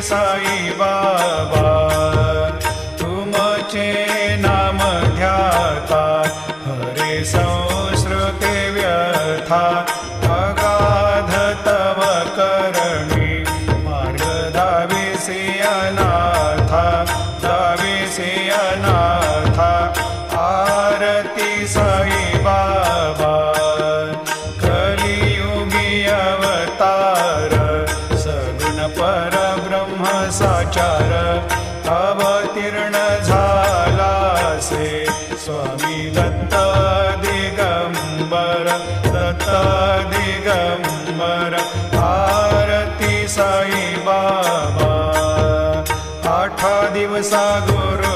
साई बाबा तुमचे नाम ध्याता हरे संस्कृते व्यथा अगाध तव करणी मार्ग दाविसी अनाथा दाविसी अनाथा आरती साई बाबा कलियुगी अवतार सगुण परब्रह्म साचार अवतीर्ण झालासे स्वामी दत्त दिगंबर दत्त दिगंबर आरती साई बाबा 8 दिवसा गुरु